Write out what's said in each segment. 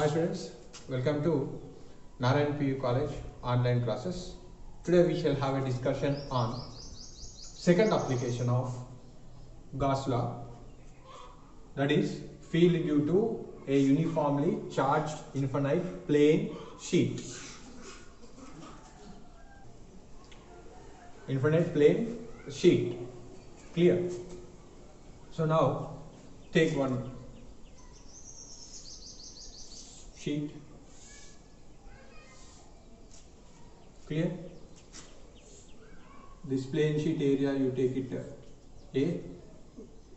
Hi students, welcome to Narayan PU College online classes. Today we shall have a discussion on second application of Gauss law, that is field due to a uniformly charged infinite plane sheet. Infinite plane sheet. Clear? So now take one sheet. Clear? This plane sheet area you take it A.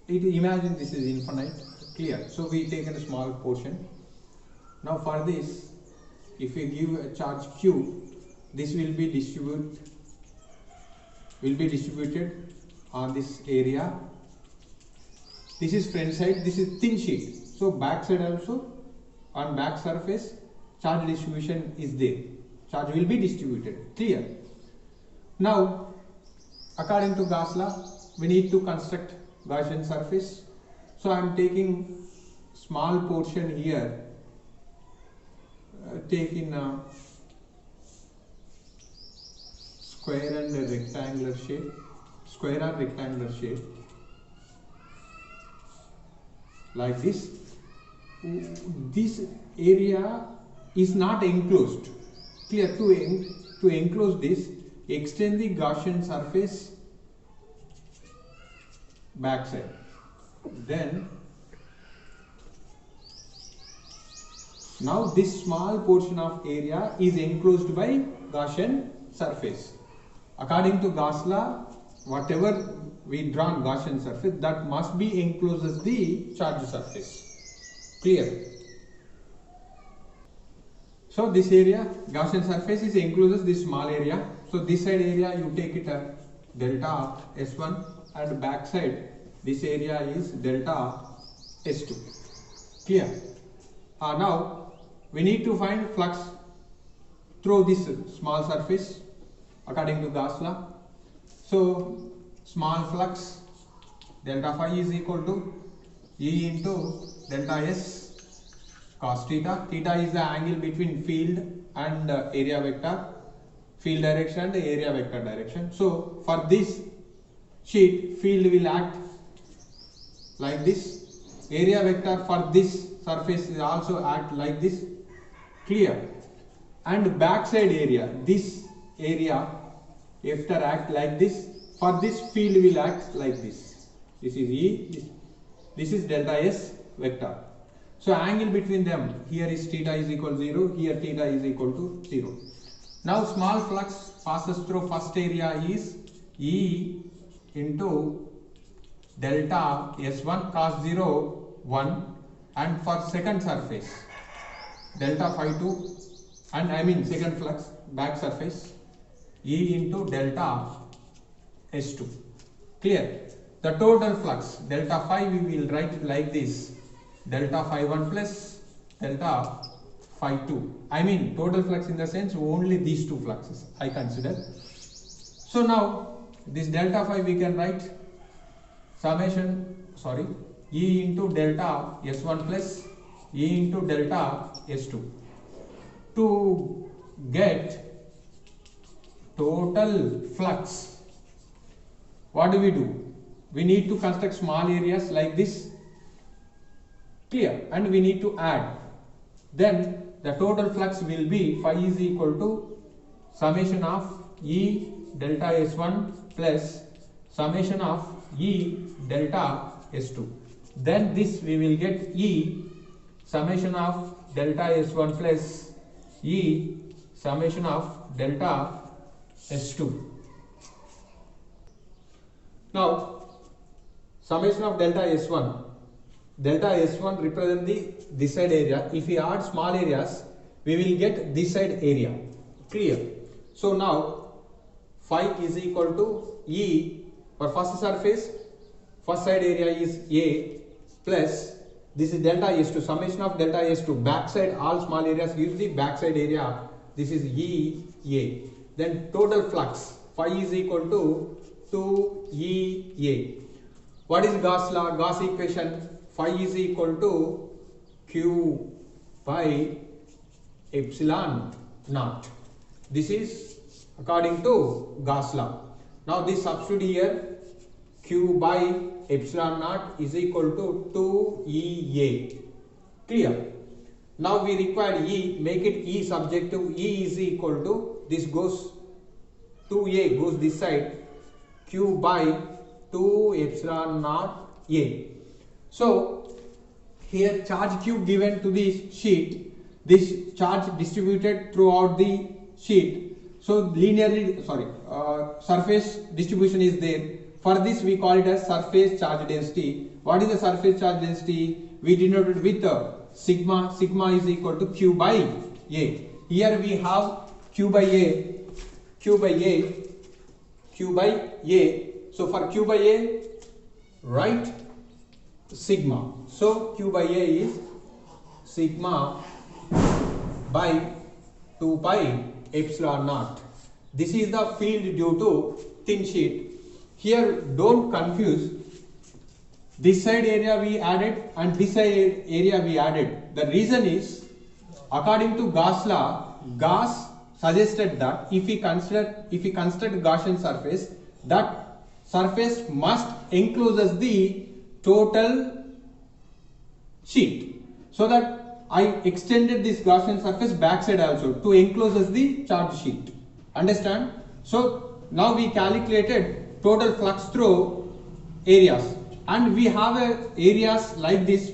Imagine this is infinite. Clear? So we take a small portion. Now for this, if we give a charge Q, this will be distributed on this area. This is front side, this is thin sheet. So back side also, on back surface, charge distribution is there. Charge will be distributed. Clear? Now, according to Gauss law, we need to construct Gaussian surface. So I am taking small portion here. Taking a square and a rectangular shape. Square or rectangular shape. Like this. This area is not enclosed. Clear? To enclose this, extend the Gaussian surface backside. Then now this small portion of area is enclosed by Gaussian surface. According to Gauss law, whatever we draw on Gaussian surface, that must be enclosed as the charged surface. Clear? So this area, Gaussian surface is encloses this small area. So this side area you take it delta S1 and back side this area is delta S2. Clear? Now we need to find flux through this small surface according to Gauss law. So small flux delta phi is equal to E into delta S cos theta. Theta is the angle between field and area vector, field direction and area vector direction. So for this sheet, field will act like this. Area vector for this surface will also act like this. Clear? And backside area, this area after act like this. For this, field will act like this. This is E. This is delta S vector. So angle between them, here is theta is equal to 0, here theta is equal to 0. Now small flux passes through first area is E into delta S1 cos 0 1, and for second surface delta phi 2, and I mean second flux back surface E into delta S2. Clear? The total flux delta phi we will write like this: delta phi 1 plus delta phi 2. I mean total flux in the sense only these two fluxes I consider. So now this delta phi we can write E into delta S1 plus E into delta S2. To get total flux, what do? We need to construct small areas like this. Clear? And we need to add. Then the total flux will be phi is equal to summation of E delta S1 plus summation of E delta S2. Then this we will get E summation of delta S1 plus E summation of delta S2. Now summation of delta S1. Delta S1 represent this side area. If we add small areas, we will get this side area. Clear? So now phi is equal to E for first surface. First side area is A plus this is delta S2. Summation of delta S2. Backside all small areas gives the backside area. This is E A. Then total flux phi is equal to 2 E A. What is Gauss law? Gauss equation, phi is equal to Q by epsilon naught. This is according to Gauss law. Now this substitute here, Q by epsilon naught is equal to 2EA. Clear? Now we require E, make it E subjective. E is equal to, this goes 2A goes this side, Q by 2 epsilon naught A. So here charge Q given to this sheet, this charge distributed throughout the sheet. So linearly, surface distribution is there. For this we call it as surface charge density. What is the surface charge density? We denote it with sigma. Sigma is equal to Q by A. Here we have Q by A, Q by A, Q by A. So for Q by A, write sigma. So Q by A is sigma by 2 pi epsilon naught. This is the field due to thin sheet. Here don't confuse, this side area we added and this side area we added. The reason is, according to Gauss law, Gauss suggested that if we construct Gaussian surface, that surface must encloses the total sheet. So that I extended this Gaussian surface backside also to encloses the charge sheet. Understand? So now we calculated total flux through areas, and we have areas like this.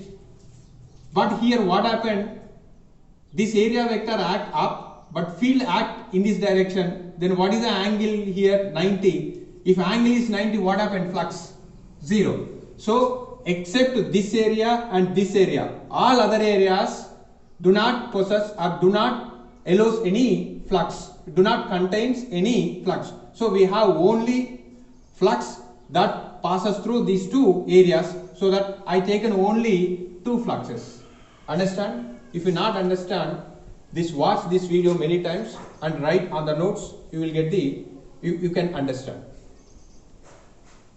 But here what happened? This area vector act up, but field act in this direction. Then what is the angle here? 90. If angle is 90, what happened? Flux 0. So except this area and this area, all other areas do not possess or do not allows any flux, do not contains any flux. So we have only flux that passes through these two areas, so that I taken only two fluxes. Understand? If you not understand this, watch this video many times and write on the notes, you will get the, you can understand.